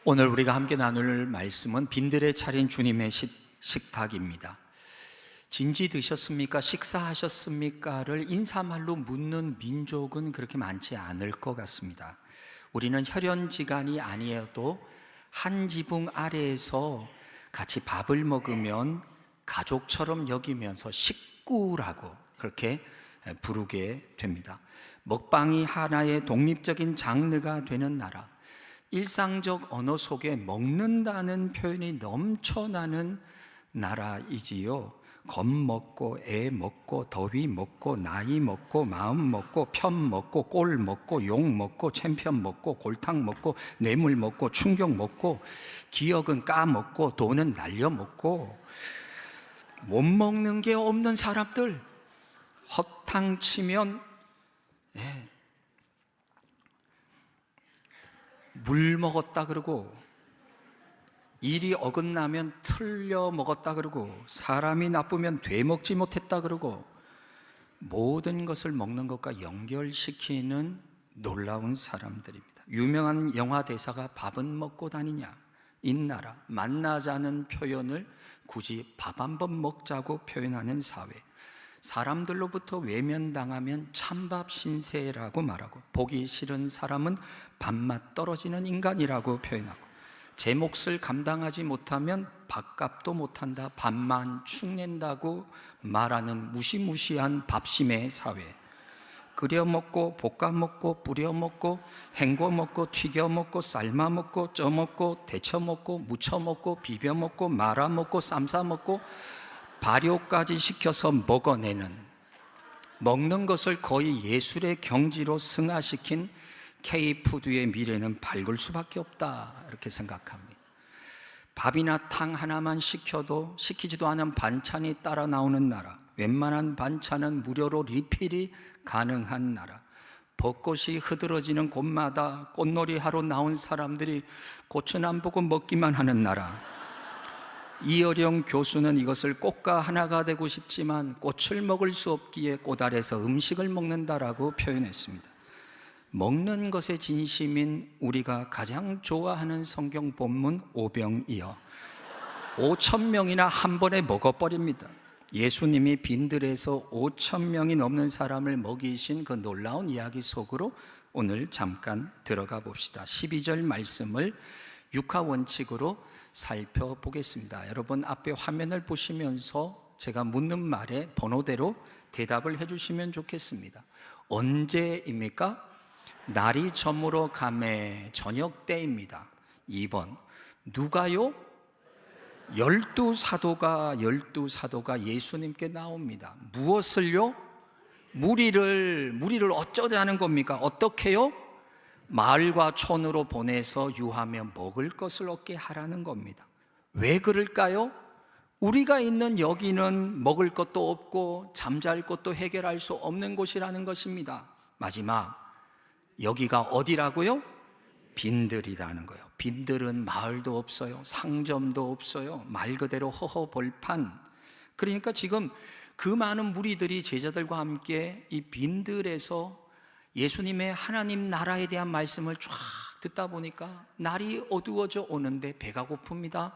오늘 우리가 함께 나눌 말씀은 빈들에 차린 주님의 식탁입니다. 진지 드셨습니까? 식사하셨습니까?를 인사말로 묻는 민족은 그렇게 많지 않을 것 같습니다. 우리는 혈연지간이 아니어도 한 지붕 아래에서 같이 밥을 먹으면 가족처럼 여기면서 식구라고 그렇게 부르게 됩니다. 먹방이 하나의 독립적인 장르가 되는 나라, 일상적 언어 속에 먹는다는 표현이 넘쳐나는 나라이지요. 겁먹고 애 먹고 더위 먹고 나이 먹고 마음 먹고 편 먹고 꼴 먹고 욕 먹고 챔피언 먹고 골탕 먹고 뇌물 먹고 충격 먹고 기억은 까먹고 돈은 날려 먹고 못 먹는 게 없는 사람들, 허탕치면 물 먹었다 그러고, 일이 어긋나면 틀려 먹었다 그러고, 사람이 나쁘면 되먹지 못했다 그러고, 모든 것을 먹는 것과 연결시키는 놀라운 사람들입니다. 유명한 영화 대사가 밥은 먹고 다니냐, 인나라, 만나자는 표현을 굳이 밥 한번 먹자고 표현하는 사회, 사람들로부터 외면당하면 찬밥 신세라고 말하고, 보기 싫은 사람은 밥맛 떨어지는 인간이라고 표현하고, 제 몫을 감당하지 못하면 밥값도 못한다, 밥만 축낸다고 말하는 무시무시한 밥심의 사회. 끓여 먹고 볶아 먹고 뿌려 먹고 헹궈 먹고 튀겨 먹고 삶아 먹고 쪄 먹고 데쳐 먹고 무쳐 먹고 비벼 먹고 말아 먹고 쌈싸 먹고 발효까지 시켜서 먹어내는, 먹는 것을 거의 예술의 경지로 승화시킨 K푸드의 미래는 밝을 수밖에 없다, 이렇게 생각합니다. 밥이나 탕 하나만 시키지도 않은 반찬이 따라 나오는 나라, 웬만한 반찬은 무료로 리필이 가능한 나라, 벚꽃이 흐드러지는 곳마다 꽃놀이 하러 나온 사람들이 꽃은 안 보고 먹기만 하는 나라, 이어령 교수는 이것을 꽃가 하나가 되고 싶지만 꽃을 먹을 수 없기에 꽃 아래서 음식을 먹는다라고 표현했습니다. 먹는 것에 진심인 우리가 가장 좋아하는 성경 본문 오병이어 5,000명이나 한 번에 먹어버립니다. 예수님이 빈들에서 5,000명이 넘는 사람을 먹이신 그 놀라운 이야기 속으로 오늘 잠깐 들어가 봅시다. 12절 말씀을 육하 원칙으로 살펴보겠습니다. 여러분 앞에 화면을 보시면서 제가 묻는 말에 번호대로 대답을 해주시면 좋겠습니다. 언제입니까? 날이 저물어 가매, 저녁 때입니다. 2번, 누가요? 12사도가 예수님께 나옵니다. 무엇을요? 무리를 어쩌자는 겁니까? 어떻게요? 마을과 촌으로 보내서 유하며 먹을 것을 얻게 하라는 겁니다. 왜 그럴까요? 우리가 있는 여기는 먹을 것도 없고 잠잘 것도 해결할 수 없는 곳이라는 것입니다. 마지막, 여기가 어디라고요? 빈들이라는 거예요. 빈들은 마을도 없어요, 상점도 없어요, 말 그대로 허허벌판. 그러니까 지금 그 많은 무리들이 제자들과 함께 이 빈들에서 예수님의 하나님 나라에 대한 말씀을 쫙 듣다 보니까 날이 어두워져 오는데 배가 고픕니다.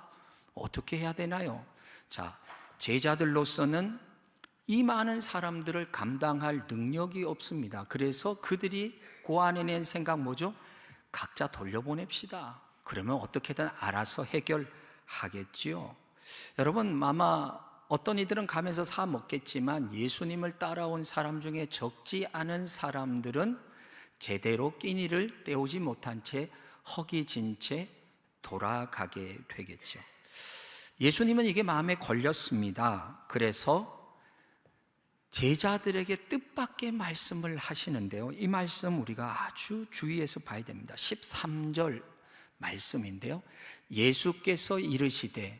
어떻게 해야 되나요? 자, 제자들로서는 이 많은 사람들을 감당할 능력이 없습니다. 그래서 그들이 고안해낸 생각 뭐죠? 각자 돌려보냅시다. 그러면 어떻게든 알아서 해결하겠지요. 여러분, 아마 어떤 이들은 가면서 사 먹겠지만 예수님을 따라온 사람 중에 적지 않은 사람들은 제대로 끼니를 때우지 못한 채 허기진 채 돌아가게 되겠죠. 예수님은 이게 마음에 걸렸습니다. 그래서 제자들에게 뜻밖의 말씀을 하시는데요, 이 말씀 우리가 아주 주의해서 봐야 됩니다. 13절 말씀인데요, 예수께서 이르시되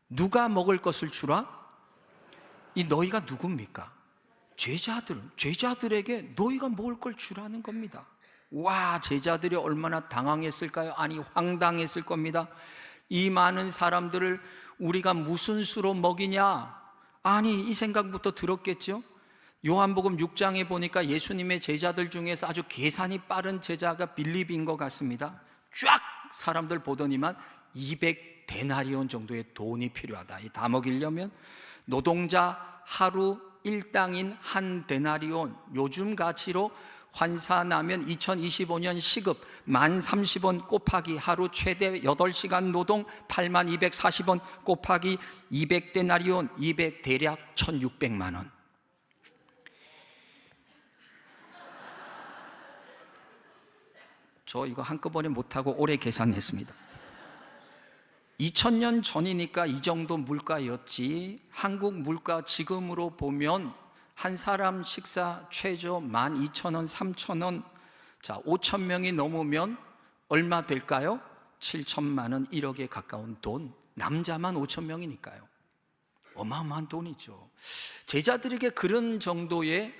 누가 먹을 것을 주라? 이 너희가 누굽니까? 제자들에게 너희가 먹을 걸 주라는 겁니다. 와, 제자들이 얼마나 당황했을까요? 아니, 황당했을 겁니다. 이 많은 사람들을 우리가 무슨 수로 먹이냐? 아니, 이 생각부터 들었겠죠? 요한복음 6장에 보니까 예수님의 제자들 중에서 아주 계산이 빠른 제자가 빌립인 것 같습니다. 쫙 사람들 보더니만 200데나리온 정도의 돈이 필요하다. 이 다 먹이려면 노동자 하루 일당인 한 데나리온, 요즘 가치로 환산하면 2025년 시급 1030원 곱하기 하루 최대 8시간 노동 8240원 곱하기 200데나리온, 200 대략 1600만 원. 저 이거 한꺼번에 못하고 오래 계산했습니다. 2000년 전이니까 이 정도 물가였지, 한국 물가 지금으로 보면 한 사람 식사 최저 12,000원, 3,000원, 자 5,000명이 넘으면 얼마 될까요? 7천만 원, 1억에 가까운 돈. 남자만 5,000명이니까요. 어마어마한 돈이죠. 제자들에게 그런 정도의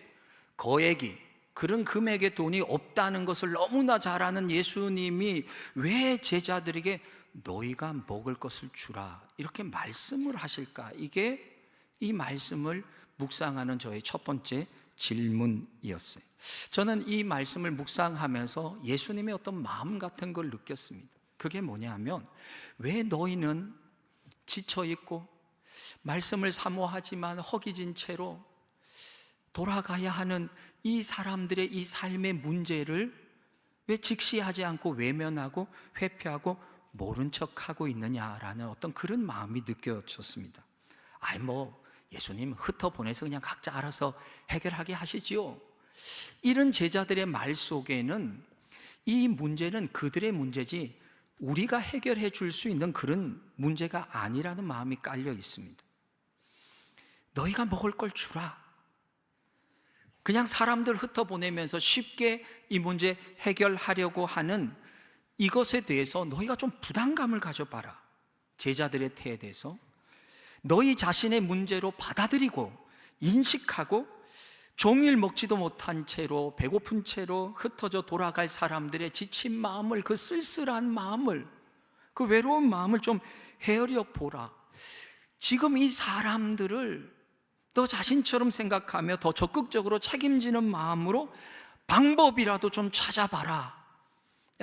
거액이, 그런 금액의 돈이 없다는 것을 너무나 잘 아는 예수님이 왜 제자들에게 너희가 먹을 것을 주라 이렇게 말씀을 하실까? 이게 이 말씀을 묵상하는 저의 첫 번째 질문이었어요. 저는 이 말씀을 묵상하면서 예수님의 어떤 마음 같은 걸 느꼈습니다. 그게 뭐냐면, 왜 너희는 지쳐있고 말씀을 사모하지만 허기진 채로 돌아가야 하는 이 사람들의 이 삶의 문제를 왜 직시하지 않고 외면하고 회피하고 모른 척하고 있느냐라는 어떤 그런 마음이 느껴졌습니다. 예수님 흩어보내서 그냥 각자 알아서 해결하게 하시지요. 이런 제자들의 말 속에는 이 문제는 그들의 문제지 우리가 해결해 줄 수 있는 그런 문제가 아니라는 마음이 깔려 있습니다. 너희가 먹을 걸 주라. 그냥 사람들 흩어보내면서 쉽게 이 문제 해결하려고 하는 이것에 대해서 너희가 좀 부담감을 가져봐라. 제자들의 태도에서 너희 자신의 문제로 받아들이고 인식하고 종일 먹지도 못한 채로 배고픈 채로 흩어져 돌아갈 사람들의 지친 마음을, 그 쓸쓸한 마음을, 그 외로운 마음을 좀 헤아려 보라. 지금 이 사람들을 너 자신처럼 생각하며 더 적극적으로 책임지는 마음으로 방법이라도 좀 찾아봐라.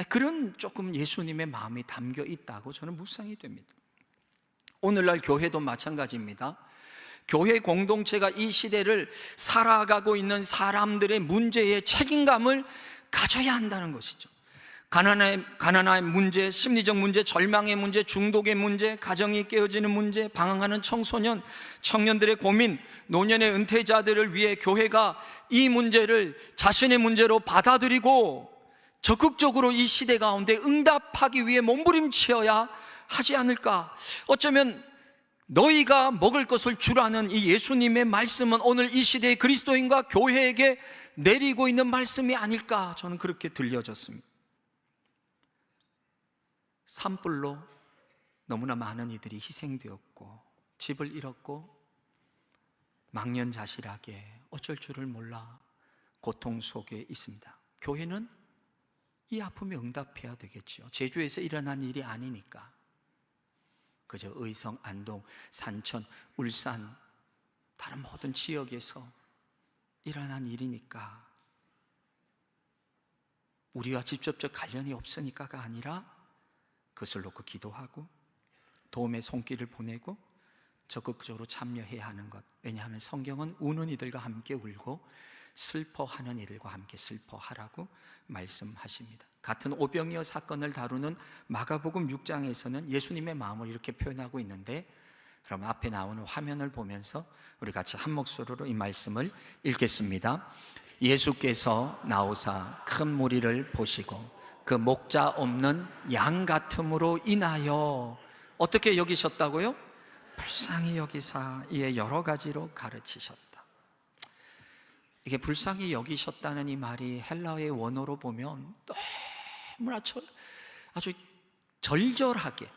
그런 조금 예수님의 마음이 담겨 있다고 저는 묵상이 됩니다. 오늘날 교회도 마찬가지입니다. 교회 공동체가 이 시대를 살아가고 있는 사람들의 문제에 책임감을 가져야 한다는 것이죠. 가난한 문제, 심리적 문제, 절망의 문제, 중독의 문제, 가정이 깨어지는 문제, 방황하는 청소년, 청년들의 고민, 노년의 은퇴자들을 위해 교회가 이 문제를 자신의 문제로 받아들이고 적극적으로 이 시대 가운데 응답하기 위해 몸부림치어야 하지 않을까. 어쩌면 너희가 먹을 것을 주라는 이 예수님의 말씀은 오늘 이 시대의 그리스도인과 교회에게 내리고 있는 말씀이 아닐까, 저는 그렇게 들려졌습니다. 산불로 너무나 많은 이들이 희생되었고 집을 잃었고 망연자실하게 어쩔 줄을 몰라 고통 속에 있습니다. 교회는 이 아픔에 응답해야 되겠죠. 제주에서 일어난 일이 아니니까. 그저 의성, 안동, 산천, 울산, 다른 모든 지역에서 일어난 일이니까, 우리와 직접적 관련이 없으니까가 아니라 그것을 놓고 기도하고 도움의 손길을 보내고 적극적으로 참여해야 하는 것. 왜냐하면 성경은 우는 이들과 함께 울고 슬퍼하는 이들과 함께 슬퍼하라고 말씀하십니다. 같은 오병이어 사건을 다루는 마가복음 6장에서는 예수님의 마음을 이렇게 표현하고 있는데, 그럼 앞에 나오는 화면을 보면서 우리 같이 한 목소리로 이 말씀을 읽겠습니다. 예수께서 나오사 큰 무리를 보시고 그 목자 없는 양 같음으로 인하여 어떻게 여기셨다고요? 불쌍히 여기사 이에 여러 가지로 가르치셨다. 이게 불쌍히 여기셨다는 이 말이 헬라어의 원어로 보면 너무나 아주 절절하게,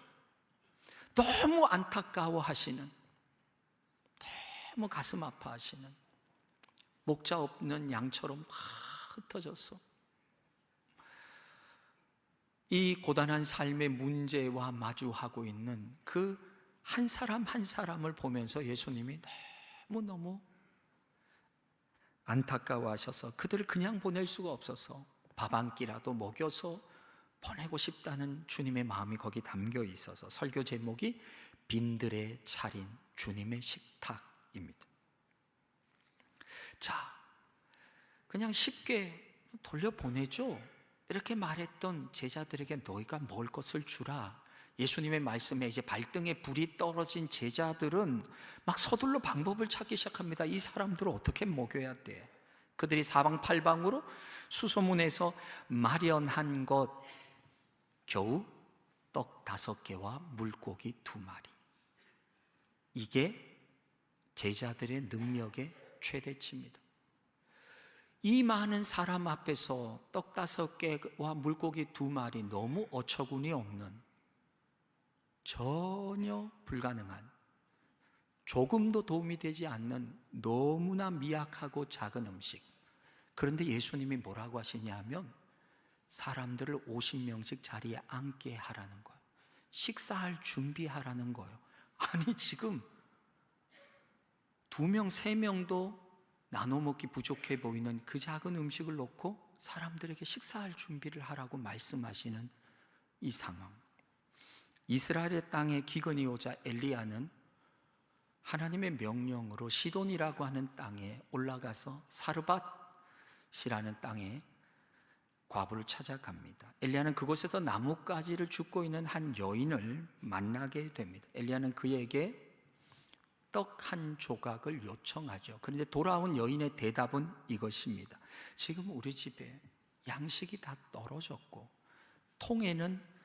너무 안타까워하시는, 너무 가슴 아파하시는, 목자 없는 양처럼 막 흩어져서 이 고단한 삶의 문제와 마주하고 있는 그 한 사람 한 사람을 보면서 예수님이 너무너무 안타까워하셔서 그들을 그냥 보낼 수가 없어서 밥 한 끼라도 먹여서 보내고 싶다는 주님의 마음이 거기 담겨 있어서 설교 제목이 빈들에 차린 주님의 식탁입니다. 자, 그냥 쉽게 돌려보내죠. 이렇게 말했던 제자들에게 너희가 먹을 것을 주라. 예수님의 말씀에 이제 발등에 불이 떨어진 제자들은 막 서둘러 방법을 찾기 시작합니다. 이 사람들을 어떻게 먹여야 돼? 그들이 사방팔방으로 수소문해서 마련한 것 겨우 떡 5개와 물고기 2마리. 이게 제자들의 능력의 최대치입니다. 이 많은 사람 앞에서 떡 5개와 물고기 2마리, 너무 어처구니 없는, 전혀 불가능한, 조금도 도움이 되지 않는 너무나 미약하고 작은 음식. 그런데 예수님이 뭐라고 하시냐면 사람들을 50명씩 자리에 앉게 하라는 거예요. 식사할 준비하라는 거예요. 아니 지금 2명, 3명도 나눠 먹기 부족해 보이는 그 작은 음식을 놓고 사람들에게 식사할 준비를 하라고 말씀하시는 이 상황. 이스라엘의 땅에 기근이 오자 엘리야는 하나님의 명령으로 시돈이라고 하는 땅에 올라가서 사르밧이라는 땅에 과부를 찾아갑니다. 엘리야는 그곳에서 나뭇가지를 줍고 있는 한 여인을 만나게 됩니다. 엘리야는 그에게 떡 1 조각을 요청하죠. 그런데 돌아온 여인의 대답은 이것입니다. 지금 우리 집에 양식이 다 떨어졌고 통에는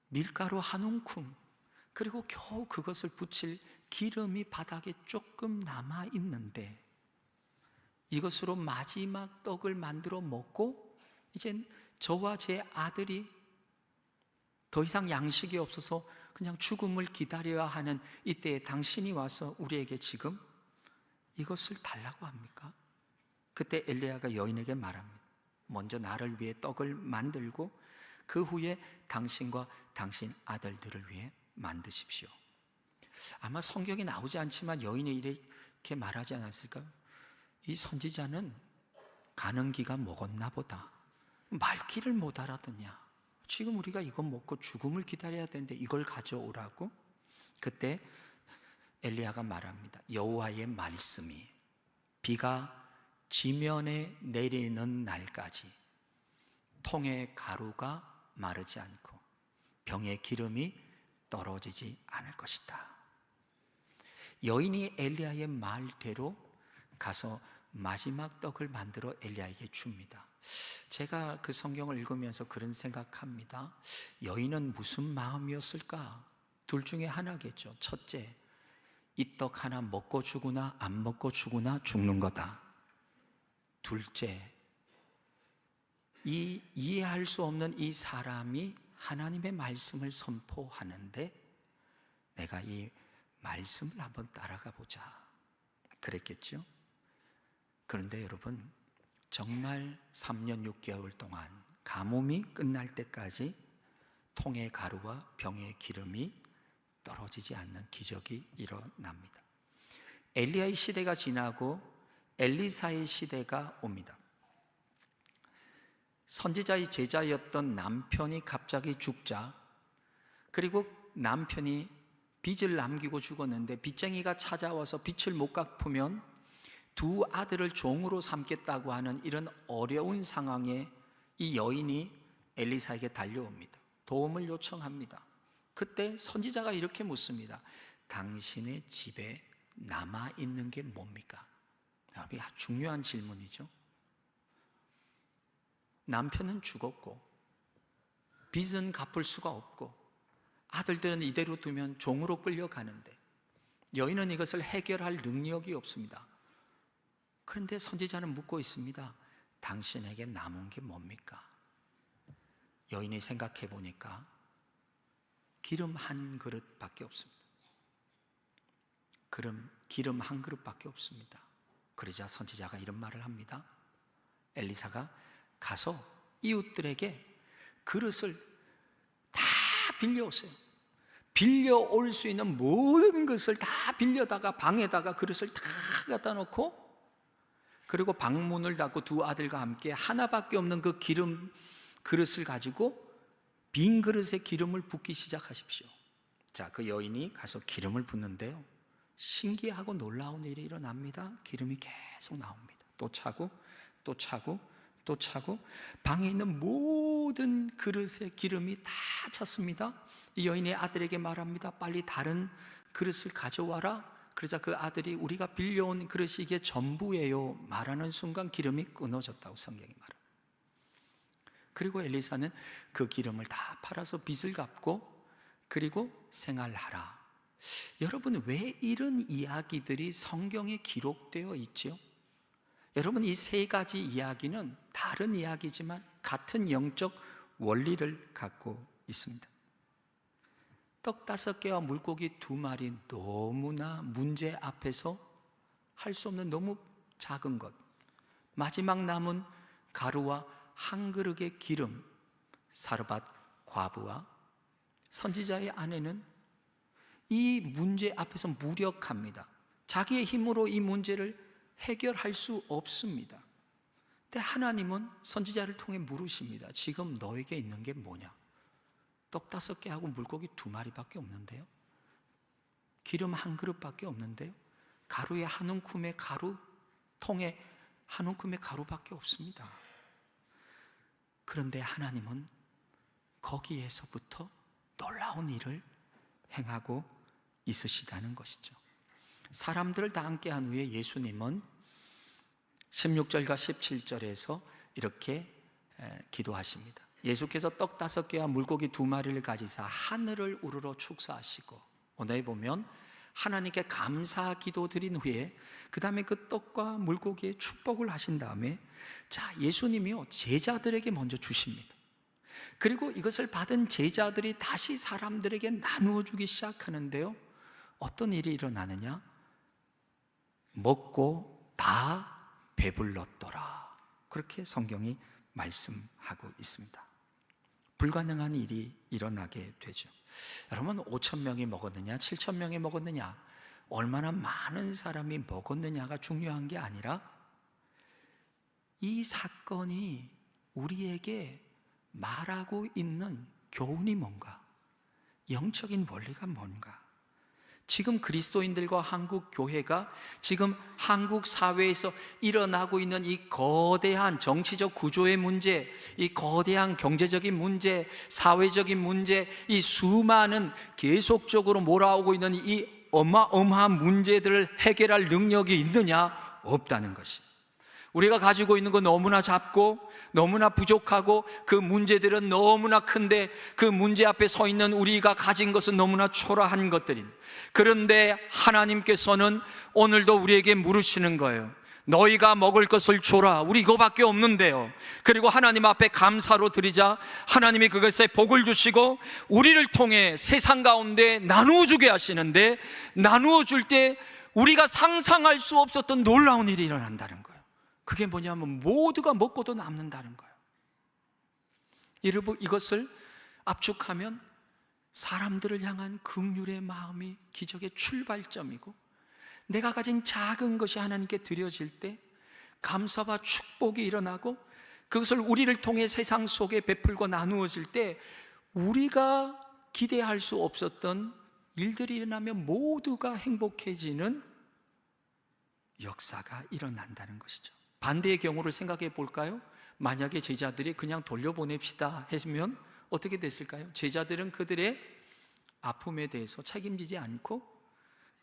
밀가루 1움큼, 그리고 겨우 그것을 부칠 기름이 바닥에 조금 남아 있는데 이것으로 마지막 떡을 만들어 먹고 이젠 저와 제 아들이 더 이상 양식이 없어서 그냥 죽음을 기다려야 하는 이때에 당신이 와서 우리에게 지금 이것을 달라고 합니까? 그때 엘리야가 여인에게 말합니다. 먼저 나를 위해 떡을 만들고 그 후에 당신과 당신 아들들을 위해 만드십시오. 아마 성경에 나오지 않지만 여인이 이렇게 말하지 않았을까요? 이 선지자는 가는 기가 먹었나 보다. 말귀를 못 알아듣냐. 지금 우리가 이거 먹고 죽음을 기다려야 되는데 이걸 가져오라고? 그때 엘리야가 말합니다. 여호와의 말씀이 비가 지면에 내리는 날까지 통의 가루가 마르지 않고 병의 기름이 떨어지지 않을 것이다. 여인이 엘리야의 말대로 가서 마지막 떡을 만들어 엘리야에게 줍니다. 제가 그 성경을 읽으면서 그런 생각합니다. 여인은 무슨 마음이었을까? 둘 중에 하나겠죠. 첫째, 이 떡 하나 먹고 죽으나 안 먹고 죽으나 죽는 거다. 둘째, 이 이해할 수 없는 이 사람이 하나님의 말씀을 선포하는데 내가 이 말씀을 한번 따라가 보자, 그랬겠죠? 그런데 여러분, 정말 3년 6개월 동안 가뭄이 끝날 때까지 통의 가루와 병의 기름이 떨어지지 않는 기적이 일어납니다. 엘리야의 시대가 지나고 엘리사의 시대가 옵니다. 선지자의 제자였던 남편이 갑자기 죽자, 그리고 남편이 빚을 남기고 죽었는데 빚쟁이가 찾아와서 빚을 못 갚으면 2 아들을 종으로 삼겠다고 하는 이런 어려운 상황에 이 여인이 엘리사에게 달려옵니다. 도움을 요청합니다. 그때 선지자가 이렇게 묻습니다. 당신의 집에 남아있는 게 뭡니까? 아주 중요한 질문이죠. 남편은 죽었고 빚은 갚을 수가 없고 아들들은 이대로 두면 종으로 끌려가는데 여인은 이것을 해결할 능력이 없습니다. 그런데 선지자는 묻고 있습니다. 당신에게 남은 게 뭡니까? 여인이 생각해 보니까 기름 1그릇밖에 없습니다. 기름 1그릇밖에 없습니다. 그러자 선지자가 이런 말을 합니다. 엘리사가 가서 이웃들에게 그릇을 다 빌려오세요. 빌려올 수 있는 모든 것을 다 빌려다가 방에다가 그릇을 다 갖다 놓고, 그리고 방문을 닫고 2 아들과 함께 하나밖에 없는 그 기름 그릇을 가지고 빈 그릇에 기름을 붓기 시작하십시오. 자, 그 여인이 가서 기름을 붓는데요, 신기하고 놀라운 일이 일어납니다. 기름이 계속 나옵니다. 또 차고 또 차고 또 차고, 방에 있는 모든 그릇에 기름이 다 찼습니다. 이 여인의 아들에게 말합니다. 빨리 다른 그릇을 가져와라. 그러자 그 아들이 우리가 빌려온 그릇이 이게 전부예요 말하는 순간 기름이 끊어졌다고 성경이 말합니다. 그리고 엘리사는 그 기름을 다 팔아서 빚을 갚고 그리고 생활하라. 여러분, 왜 이런 이야기들이 성경에 기록되어 있죠? 여러분, 이 세 가지 이야기는 다른 이야기지만 같은 영적 원리를 갖고 있습니다. 떡 5개와 물고기 2마리, 너무나 문제 앞에서 할 수 없는 너무 작은 것, 마지막 남은 가루와 한 그릇의 기름, 사르밧 과부와 선지자의 아내는 이 문제 앞에서 무력합니다. 자기의 힘으로 이 문제를 해결할 수 없습니다. 근데 하나님은 선지자를 통해 물으십니다. 지금 너에게 있는 게 뭐냐? 떡 5개하고 물고기 2마리밖에 없는데요, 기름 한 그릇밖에 없는데요, 가루에 한 움큼의 가루, 통에 한 움큼의 가루밖에 없습니다. 그런데 하나님은 거기에서부터 놀라운 일을 행하고 있으시다는 것이죠. 사람들을 다 함께 한 후에 예수님은 16절과 17절에서 이렇게 기도하십니다. 예수께서 떡 5개와 물고기 2마리를 가지사 하늘을 우러러 축사하시고, 오늘 보면 하나님께 감사 기도 드린 후에 그 다음에 그 떡과 물고기에 축복을 하신 다음에, 자, 예수님이요 제자들에게 먼저 주십니다. 그리고 이것을 받은 제자들이 다시 사람들에게 나누어 주기 시작하는데요, 어떤 일이 일어나느냐? 먹고 다 배불렀더라. 그렇게 성경이 말씀하고 있습니다. 불가능한 일이 일어나게 되죠. 여러분, 5,000명이 먹었느냐 7,000명이 먹었느냐, 얼마나 많은 사람이 먹었느냐가 중요한 게 아니라 이 사건이 우리에게 말하고 있는 교훈이 뭔가, 영적인 원리가 뭔가. 지금 그리스도인들과 한국 교회가 지금 한국 사회에서 일어나고 있는 이 거대한 정치적 구조의 문제, 이 거대한 경제적인 문제, 사회적인 문제, 이 수많은 계속적으로 몰아오고 있는 이 어마어마한 문제들을 해결할 능력이 있느냐? 없다는 것이. 우리가 가지고 있는 건 너무나 작고 너무나 부족하고 그 문제들은 너무나 큰데 그 문제 앞에 서 있는 우리가 가진 것은 너무나 초라한 것들인, 그런데 하나님께서는 오늘도 우리에게 물으시는 거예요. 너희가 먹을 것을 줘라. 우리 이거밖에 없는데요. 그리고 하나님 앞에 감사로 드리자 하나님이 그것에 복을 주시고 우리를 통해 세상 가운데 나누어 주게 하시는데, 나누어 줄 때 우리가 상상할 수 없었던 놀라운 일이 일어난다는 거예요. 그게 뭐냐면 모두가 먹고도 남는다는 거예요. 이것을 압축하면 사람들을 향한 긍휼의 마음이 기적의 출발점이고, 내가 가진 작은 것이 하나님께 드려질 때 감사와 축복이 일어나고, 그것을 우리를 통해 세상 속에 베풀고 나누어질 때 우리가 기대할 수 없었던 일들이 일어나면 모두가 행복해지는 역사가 일어난다는 것이죠. 반대의 경우를 생각해 볼까요? 만약에 제자들이 그냥 돌려보냅시다 했으면 어떻게 됐을까요? 제자들은 그들의 아픔에 대해서 책임지지 않고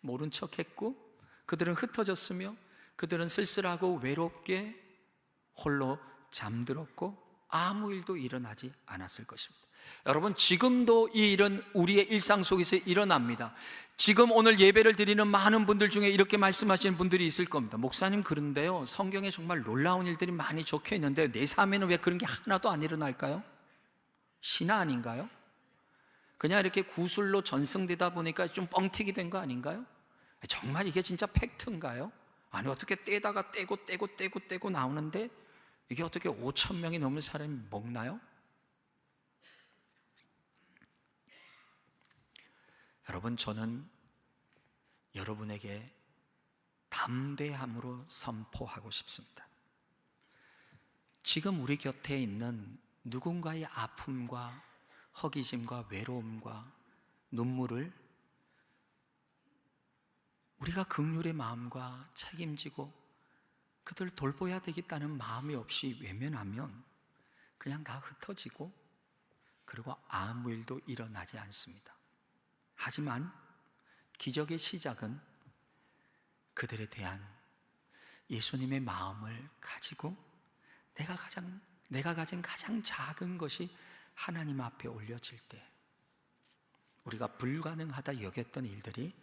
모른 척했고, 그들은 흩어졌으며 그들은 쓸쓸하고 외롭게 홀로 잠들었고 아무 일도 일어나지 않았을 것입니다. 여러분, 지금도 이 일은 우리의 일상 속에서 일어납니다. 지금 오늘 예배를 드리는 많은 분들 중에 이렇게 말씀하시는 분들이 있을 겁니다. 목사님, 그런데요, 성경에 정말 놀라운 일들이 많이 적혀 있는데 내 삶에는 왜 그런 게 하나도 안 일어날까요? 신화 아닌가요? 그냥 이렇게 구술로 전승되다 보니까 좀 뻥튀기 된 거 아닌가요? 정말 이게 진짜 팩트인가요? 아니, 어떻게 떼다가 떼고 나오는데 이게 어떻게 5,000명이 넘는 사람이 먹나요? 여러분, 저는 여러분에게 담대함으로 선포하고 싶습니다. 지금 우리 곁에 있는 누군가의 아픔과 허기짐과 외로움과 눈물을 우리가 긍휼의 마음과 책임지고 그들 돌봐야 되겠다는 마음이 없이 외면하면 그냥 다 흩어지고 그리고 아무 일도 일어나지 않습니다. 하지만 기적의 시작은 그들에 대한 예수님의 마음을 가지고 내가 가진 가장 작은 것이 하나님 앞에 올려질 때 우리가 불가능하다 여겼던 일들이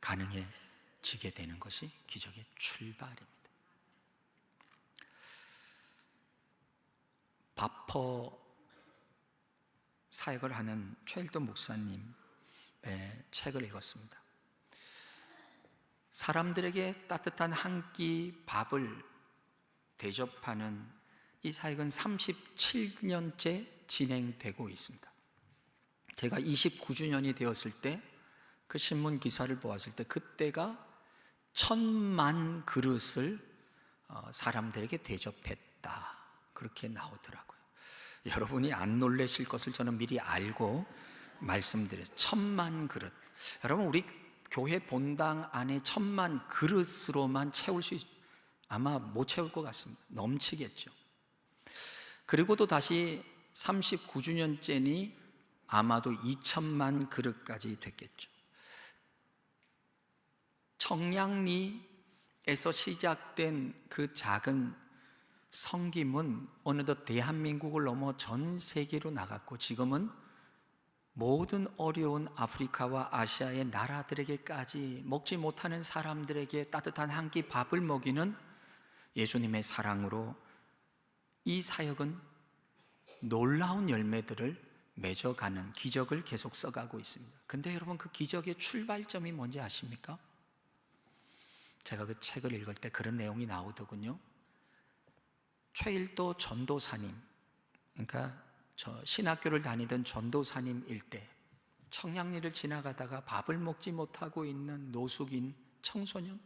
가능해지게 되는 것이 기적의 출발입니다. 바퍼 사역을 하는 최일돈 목사님의 책을 읽었습니다. 사람들에게 따뜻한 한 끼 밥을 대접하는 이 사역은 37년째 진행되고 있습니다. 제가 29주년이 되었을 때 그 신문 기사를 보았을 때 그때가 1000만 그릇을 사람들에게 대접했다, 그렇게 나오더라고요. 여러분이 안 놀라실 것을 저는 미리 알고 말씀드렸어요. 1000만 그릇. 여러분, 우리 교회 본당 안에 1000만 그릇으로만 채울 수 아마 못 채울 것 같습니다. 넘치겠죠. 그리고 또 다시 39주년째니 아마도 2000만 그릇까지 됐겠죠. 청량리에서 시작된 그 작은 섬김은 어느덧 대한민국을 넘어 전 세계로 나갔고 지금은 모든 어려운 아프리카와 아시아의 나라들에게까지 먹지 못하는 사람들에게 따뜻한 한 끼 밥을 먹이는 예수님의 사랑으로 이 사역은 놀라운 열매들을 맺어가는 기적을 계속 써가고 있습니다. 근데 여러분, 그 기적의 출발점이 뭔지 아십니까? 제가 그 책을 읽을 때 그런 내용이 나오더군요. 최일도 전도사님, 그러니까 저 신학교를 다니던 전도사님 일대 청량리를 지나가다가 밥을 먹지 못하고 있는 노숙인 청소년,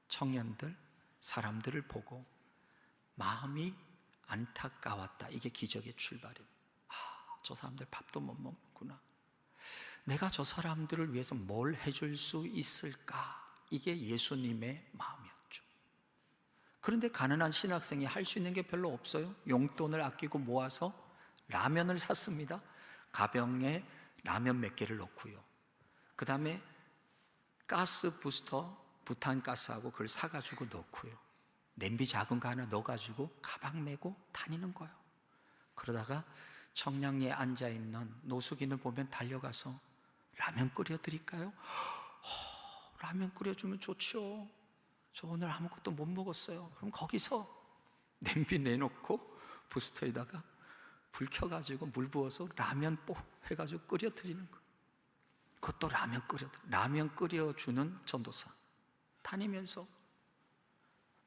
청년들, 사람들을 보고 마음이 안타까웠다. 이게 기적의 출발입니다. 저 사람들 밥도 못 먹는구나. 내가 저 사람들을 위해서 뭘 해줄 수 있을까? 이게 예수님의 마음이었죠. 그런데 가난한 신학생이 할 수 있는 게 별로 없어요. 용돈을 아끼고 모아서 라면을 샀습니다. 가병에 라면 몇 개를 넣고요. 그 다음에 가스 부스터, 부탄가스하고 그걸 사가지고 넣고요. 냄비 작은 거 하나 넣어가지고 가방 메고 다니는 거예요. 그러다가 청량리에 앉아있는 노숙인을 보면 달려가서 라면 끓여드릴까요? 라면 끓여주면 좋죠. 저 오늘 아무것도 못 먹었어요. 그럼 거기서 냄비 내놓고 부스터에다가 불 켜가지고 물 부어서 라면 뽀 해가지고 끓여드리는 거예요. 그것도 라면 끓여주는 전도사 다니면서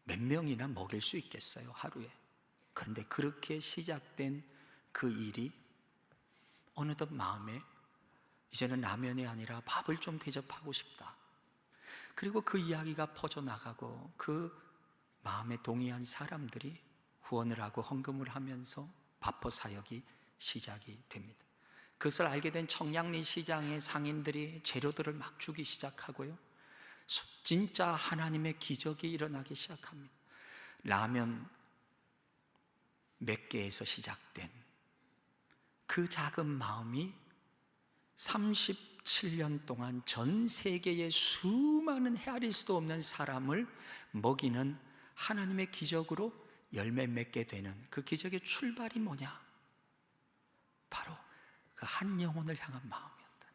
몇 명이나 먹일 수 있겠어요, 하루에. 그런데 그렇게 시작된 그 일이 어느덧 마음에 이제는 라면이 아니라 밥을 좀 대접하고 싶다. 그리고 그 이야기가 퍼져나가고 그 마음에 동의한 사람들이 후원을 하고 헌금을 하면서 바퍼 사역이 시작이 됩니다. 그것을 알게 된 청량리 시장의 상인들이 재료들을 막 주기 시작하고요. 진짜 하나님의 기적이 일어나기 시작합니다. 라면 몇 개에서 시작된 그 작은 마음이 37년 동안 전 세계의 수많은 헤아릴 수도 없는 사람을 먹이는 하나님의 기적으로 열매 맺게 되는 그 기적의 출발이 뭐냐? 바로 그 한 영혼을 향한 마음이었다.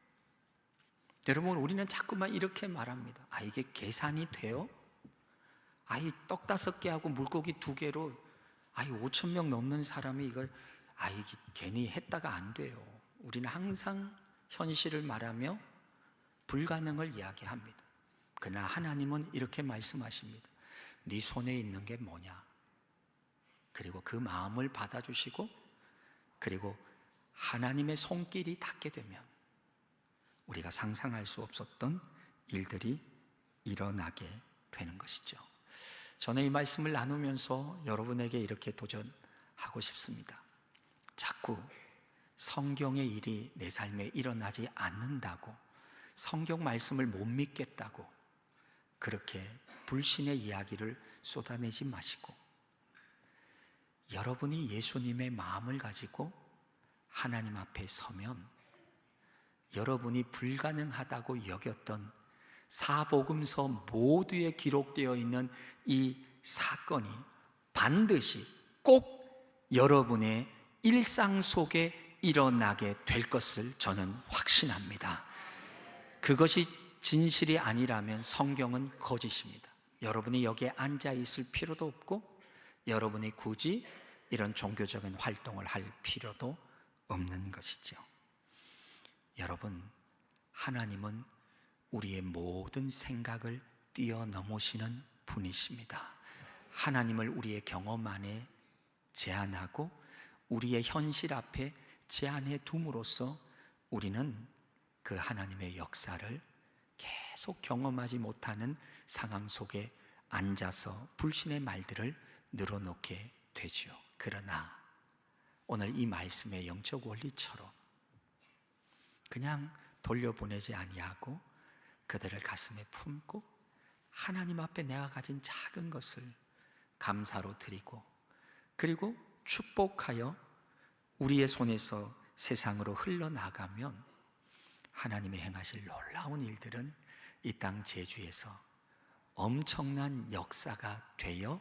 여러분, 우리는 자꾸만 이렇게 말합니다. 이게 계산이 돼요? 이 떡 5개하고 물고기 2개로 5,000명 넘는 사람이 이걸 이게 괜히 했다가 안 돼요. 우리는 항상 현실을 말하며 불가능을 이야기합니다. 그러나 하나님은 이렇게 말씀하십니다. 네 손에 있는 게 뭐냐? 그리고 그 마음을 받아주시고 그리고 하나님의 손길이 닿게 되면 우리가 상상할 수 없었던 일들이 일어나게 되는 것이죠. 저는 이 말씀을 나누면서 여러분에게 이렇게 도전하고 싶습니다. 자꾸 성경의 일이 내 삶에 일어나지 않는다고, 성경 말씀을 못 믿겠다고 그렇게 불신의 이야기를 쏟아내지 마시고, 여러분이 예수님의 마음을 가지고 하나님 앞에 서면 여러분이 불가능하다고 여겼던 사복음서 모두에 기록되어 있는 이 사건이 반드시 꼭 여러분의 일상 속에 일어나게 될 것을 저는 확신합니다. 그것이 진실이 아니라면 성경은 거짓입니다. 여러분이 여기에 앉아 있을 필요도 없고, 여러분이 굳이 이런 종교적인 활동을 할 필요도 없는 것이죠. 여러분, 하나님은 우리의 모든 생각을 뛰어넘으시는 분이십니다. 하나님을 우리의 경험 안에 제한하고 우리의 현실 앞에 제한해 둠으로써 우리는 그 하나님의 역사를 계속 경험하지 못하는 상황 속에 앉아서 불신의 말들을 늘어놓게 되죠. 그러나 오늘 이 말씀의 영적 원리처럼 그냥 돌려보내지 아니하고 그들을 가슴에 품고 하나님 앞에 내가 가진 작은 것을 감사로 드리고, 그리고 축복하여 우리의 손에서 세상으로 흘러나가면 하나님의 행하실 놀라운 일들은 이 땅 제주에서 엄청난 역사가 되어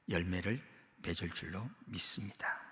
열매를 맺을 줄로 믿습니다.